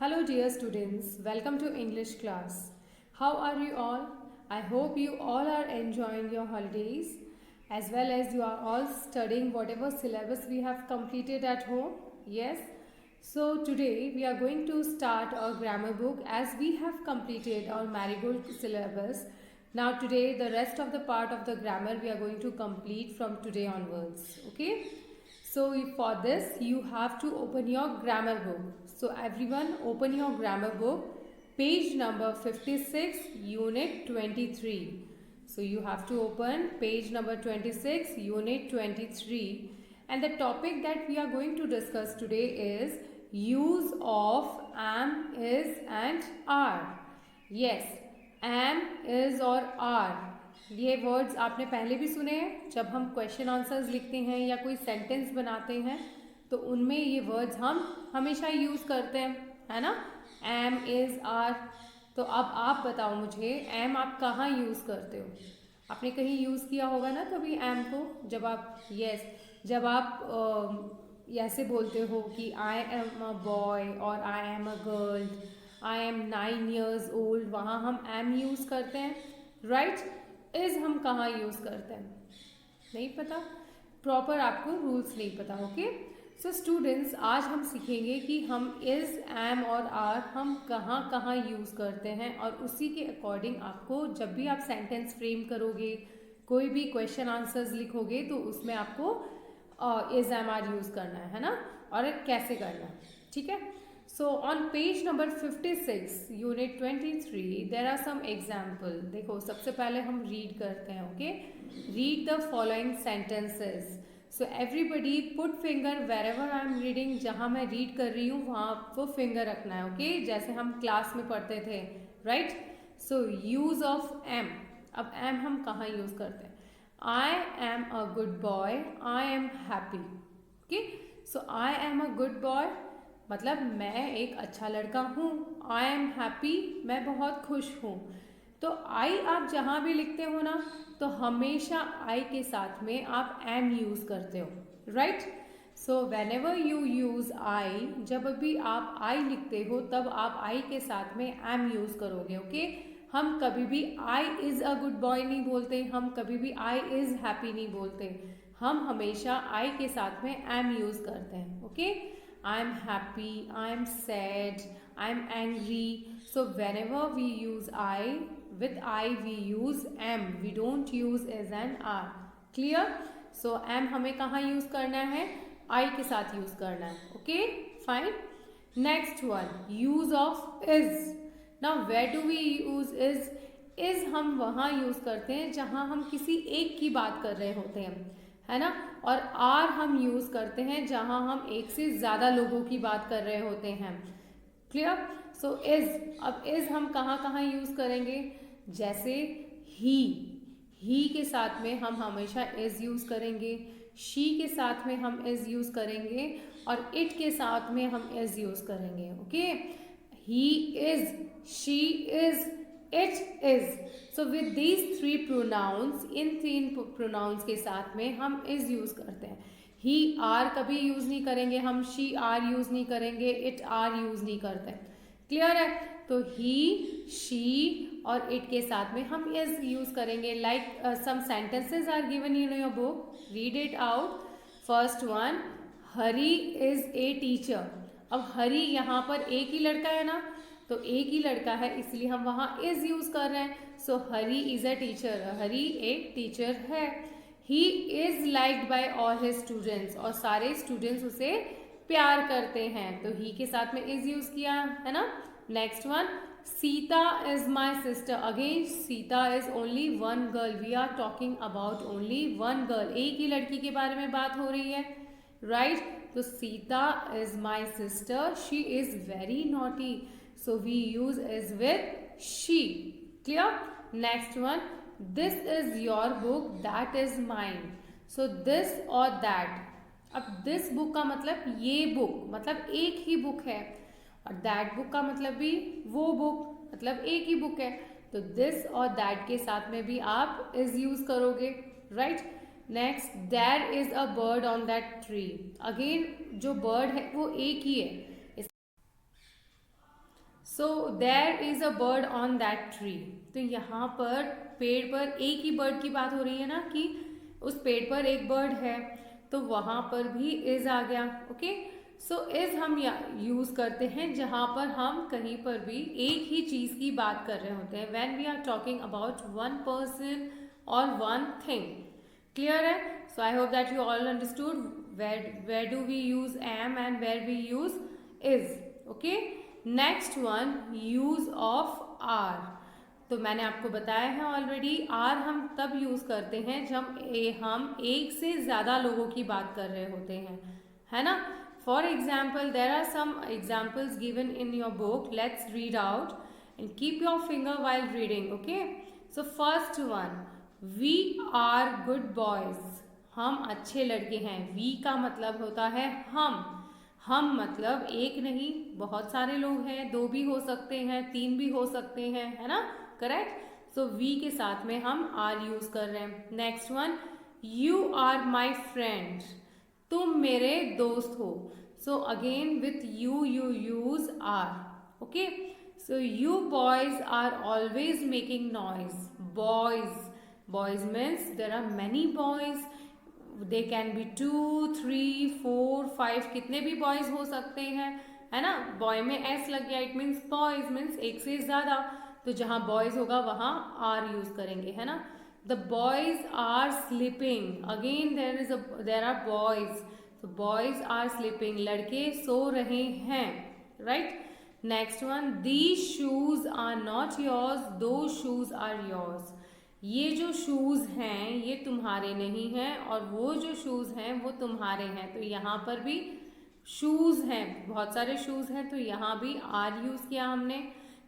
Hello dear students, welcome to English class. How are you all? I hope you all are enjoying your holidays as well as you are all studying whatever syllabus we have completed at home. Yes. So today we are going to start our grammar book as we have completed our Marigold syllabus. Now today the rest of the part of the grammar we are going to complete from today onwards. Okay. So for this you have to open your grammar book. So everyone open your grammar book, page number 56, unit 23. So you have to open page number 26, unit 23. And the topic that we are going to discuss today is use of am, is and are. Yes, am, is और are. ये words आपने पहले भी सुने हैं. जब हम question answers लिखते हैं या कोई सेंटेंस बनाते हैं तो उनमें ये वर्ड्स हम हमेशा यूज़ करते हैं, है ना. Am, is, are. तो अब आप बताओ मुझे, एम आप कहाँ यूज़ करते हो? आपने कहीं यूज़ किया होगा ना कभी एम को, जब आप जब आप ऐसे बोलते हो कि आई एम अ बॉय और I am a girl, I am 9 years old, वहाँ हम एम यूज़ करते हैं, राइट. इज़ हम कहाँ यूज़ करते हैं? नहीं पता, प्रॉपर आपको रूल्स नहीं पता. ओके. सो स्टूडेंट्स, आज हम सीखेंगे कि हम इज़, एम और आर हम कहाँ कहाँ यूज़ करते हैं, और उसी के अकॉर्डिंग आपको जब भी आप सेंटेंस फ्रेम करोगे, कोई भी क्वेश्चन आंसर्स लिखोगे, तो उसमें आपको इज़, एम, आर यूज़ करना है ना, और कैसे करना है. ठीक है. So on page number 56, unit 23, there are some example. देखो, सबसे पहले हम read करते हैं. Okay, read the following sentences. So everybody put finger wherever I am reading. जहाँ मैं read कर रही हूँ वहाँ आपको finger रखना है. Okay, जैसे हम क्लास में पढ़ते थे, right? So use of am. अब am हम कहाँ use करते हैं? I am a good boy. I am happy. Okay, so I am a good boy मतलब मैं एक अच्छा लड़का हूँ. आई एम हैप्पी, मैं बहुत खुश हूँ. तो आई आप जहाँ भी लिखते हो ना, तो हमेशा आई के साथ में आप एम यूज़ करते हो, right. So whenever you use I, जब भी आप आई लिखते हो तब आप आई के साथ में एम यूज़ करोगे. ओके. हम कभी भी I is a good boy नहीं बोलते, हम कभी भी आई इज़ हैप्पी नहीं बोलते. हम हमेशा आई के साथ में एम यूज़ करते हैं. Okay. I am happy, I am sad, I am angry. So whenever we use I, with I we use am. We don't use is and are. Clear? So am हमें कहाँ use करना है? I के साथ use करना है. Okay? Fine. Next one, use of is. Now where do we use is? Is हम वहाँ use करते हैं जहाँ हम किसी एक की बात कर रहे होते हैं, है ना. और आर हम यूज़ करते हैं जहां हम एक से ज़्यादा लोगों की बात कर रहे होते हैं. क्लियर. सो इज़, अब इज़ हम कहाँ कहाँ यूज़ करेंगे? जैसे ही के साथ में हम हमेशा इज़ यूज़ करेंगे, शी के साथ में हम इज़ यूज़ करेंगे, और इट के साथ में हम इज़ यूज़ करेंगे. Okay. He is, she is, it is. So with these three pronouns, इन तीन प्रोनाउंस के साथ में हम इज़ यूज़ करते हैं. ही आर कभी यूज़ नहीं करेंगे हम, शी आर यूज़ नहीं करेंगे, इट आर यूज़ नहीं करते. क्लियर है. तो ही, शी और इट के साथ में हम इज़ यूज़ करेंगे. Like some sentences are given in your book, read it out. First one, Hari is a teacher. अब हरी यहाँ पर एक ही लड़का है ना, तो एक ही लड़का है इसलिए हम वहाँ इज़ यूज़ कर रहे हैं. सो हरी इज़ अ टीचर, हरी एक टीचर है. He is liked by all his students, और सारे स्टूडेंट्स उसे प्यार करते हैं, तो ही के साथ में इज़ यूज़ किया है ना. Next one, Sita is my sister. Again Sita is only one girl. We are talking about only one girl. एक ही लड़की के बारे में बात हो रही है, राइट. तो Sita is my sister, she is very naughty. So we use is with she. Clear? Next one, this is your book, that is mine. So this or that. अब this book का मतलब ये book, मतलब एक ही book है, और that book का मतलब भी वो book, मतलब एक ही book है. तो this और that के साथ में भी आप is use करोगे, right? Next, there is a bird on that tree. Again जो bird है वो एक ही है. So there is a bird on that tree. तो यहाँ पर पेड़ पर एक ही बर्ड की बात हो रही है ना, कि उस पेड़ पर एक बर्ड है, तो वहां पर भी इज आ गया। ओके, सो इज हम यूज करते हैं जहां पर हम कहीं पर भी एक ही चीज की बात कर रहे होते हैं, when we are talking about one person और वन थिंग। क्लियर है? So I hope that you all understood where do we use am and where we use is. okay, next one, use of are। तो मैंने आपको बताया है already, are हम तब use करते हैं जब हम एक से ज्यादा लोगों की बात कर रहे होते हैं, है ना। For example, there are some examples given in your book, let's read out and keep your finger while reading. Okay, so first one, we are good boys. हम अच्छे लड़के हैं। वी का मतलब होता है हम मतलब एक नहीं, बहुत सारे लोग हैं, दो भी हो सकते हैं, तीन भी हो सकते हैं, है ना, करेक्ट। सो वी के साथ में हम आर यूज कर रहे हैं। Next one, you are my friend. तुम मेरे दोस्त हो। So again with you use are. Okay, so you boys are always making noise. Boys means there are many boys, they can be 2, 3, 4, 5, कितने भी boys हो सकते हैं, है ना। बॉय में एस लग गया, इट मीन्स बॉयज मीन्स एक से ज्यादा, तो जहां बॉयज होगा वहां आर यूज करेंगे, है ना। The boys are sleeping. Again there are boys, तो बॉयज आर स्लीपिंग, लड़के सो रहे हैं, right. Next one, these shoes are not yours, those shoes are yours. ये जो शूज हैं ये तुम्हारे नहीं हैं, और वो जो शूज हैं वो तुम्हारे हैं। तो यहाँ पर भी शूज हैं, बहुत सारे शूज हैं, तो यहाँ भी आर यूज किया हमने।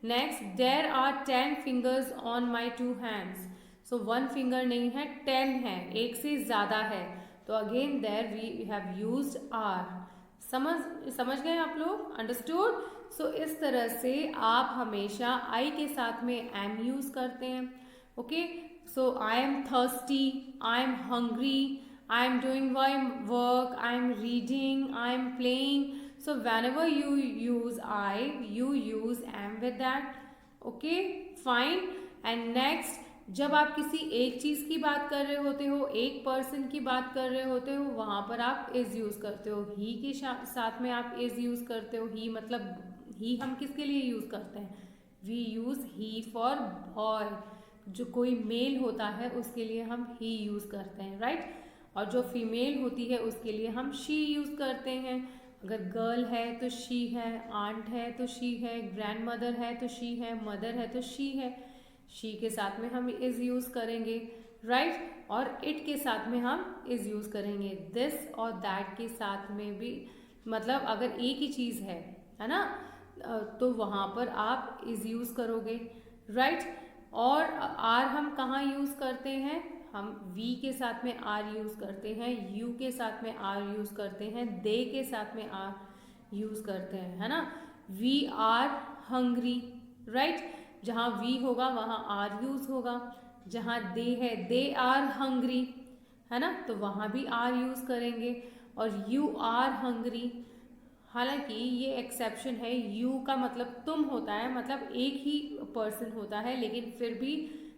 Next, there are 10 fingers on my 2 hands. So 1 finger नहीं है, 10 है, एक से ज्यादा है, तो again there we have used are. समझ गए आप लोग? अंडरस्टूड? सो इस तरह से आप हमेशा आई के साथ में एम यूज करते हैं। Okay, so I am thirsty, I am hungry, I am doing my work, I am reading, I am playing. So whenever you use I, you use am with that. Okay, fine. And next, जब आप किसी एक चीज की बात कर रहे होते हो, एक पर्सन की बात कर रहे होते हो, वहां पर आप इज यूज करते हो। ही के साथ में आप इज यूज करते हो। ही मतलब ही हम किसके लिए यूज करते हैं? We use he for boy. जो कोई मेल होता है उसके लिए हम ही यूज करते हैं, राइट। और जो फीमेल होती है उसके लिए हम शी यूज करते हैं। अगर गर्ल है तो शी है, आंट है तो शी है, ग्रैंड मदर है तो शी है, मदर है तो शी है। शी के साथ में हम इज यूज करेंगे, राइट। और इट के साथ में हम इज यूज करेंगे। दिस और दैट के साथ में भी, मतलब अगर एक ही चीज है ना, तो वहां पर आप इज यूज करोगे, राइट। और आर हम कहाँ यूज करते हैं? हम वी के साथ में आर यूज करते हैं, यू के साथ में आर यूज करते हैं, दे के साथ में आर यूज करते हैं, है ना। We are hungry, right. जहां वी होगा वहां आर यूज होगा। जहां दे है, दे आर हंग्री, है ना, तो वहां भी आर यूज करेंगे। और यू आर हंग्री, हालांकि ये एक्सेप्शन है, यू का मतलब तुम होता है, मतलब एक ही पर्सन होता है, लेकिन फिर भी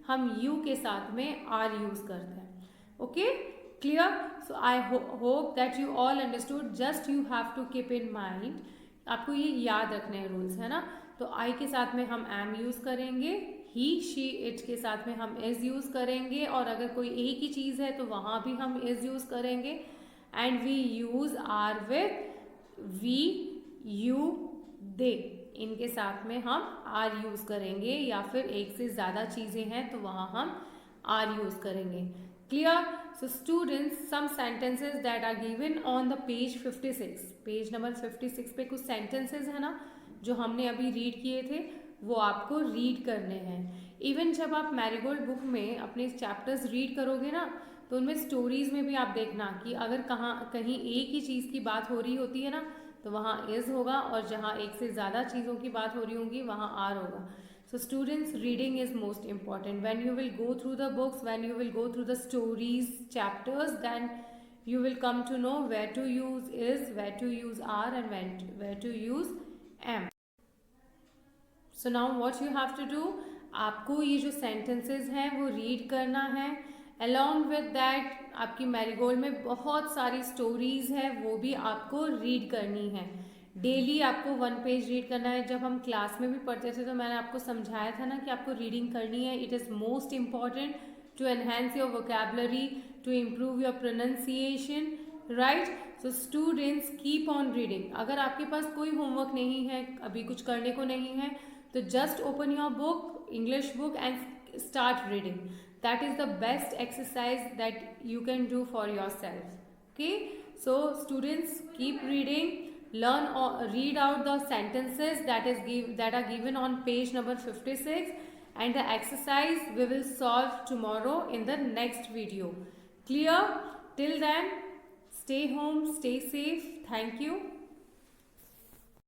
हम यू के साथ में आर यूज करते हैं। Okay, clear? So I hope that you all understood. Just you have to keep in mind, आपको ये याद रखने हैं रूल्स, है ना। तो आई के साथ में हम एम यूज करेंगे, ही शी इट के साथ में हम इज यूज करेंगे, और अगर कोई एक ही चीज है तो वहां भी हम इज यूज करेंगे। And we use are with we, you, they, इनके साथ में हम आर यूज करेंगे, या फिर एक से ज्यादा चीजें हैं तो वहां हम आर यूज करेंगे। Clear? So students, some sentences that are given on the page 56, page number 56 पे कुछ सेंटेंसेस है ना जो हमने अभी रीड किए थे, वो आपको रीड करने हैं। इवन जब आप मैरीगोल्ड बुक में अपने चैप्टर्स रीड करोगे ना, तो उनमें स्टोरीज में भी आप देखना कि अगर कहीं एक ही चीज की बात हो रही होती है ना, तो वहाँ इज होगा, और जहाँ एक से ज़्यादा चीज़ों की बात हो रही होगी वहाँ आर होगा। So students, reading is most important. When you will go through the books, when you will go through the stories chapters, then you will come to know where to use is, where to use are, and where to use am. So now what you have to do, आपको ये जो sentences हैं वो read करना है. Along with that आपकी Marigold में बहुत सारी स्टोरीज हैं, वो भी आपको रीड करनी है. डेली आपको 1 पेज रीड करना है. जब हम क्लास में भी पढ़ते थे तो मैंने आपको समझाया था ना कि आपको रीडिंग करनी है. It is most important to enhance your vocabulary, to improve your pronunciation, right. So students keep on reading. अगर आपके पास कोई होमवर्क नहीं है, अभी कुछ करने को नहीं है, तो just open your book, English book, and start reading. That is the best exercise that you can do for yourself. Okay, so students, keep reading, learn or read out the sentences that are given on page number 56, and the exercise we will solve tomorrow in the next video. Clear? Till then, stay home, stay safe. Thank you.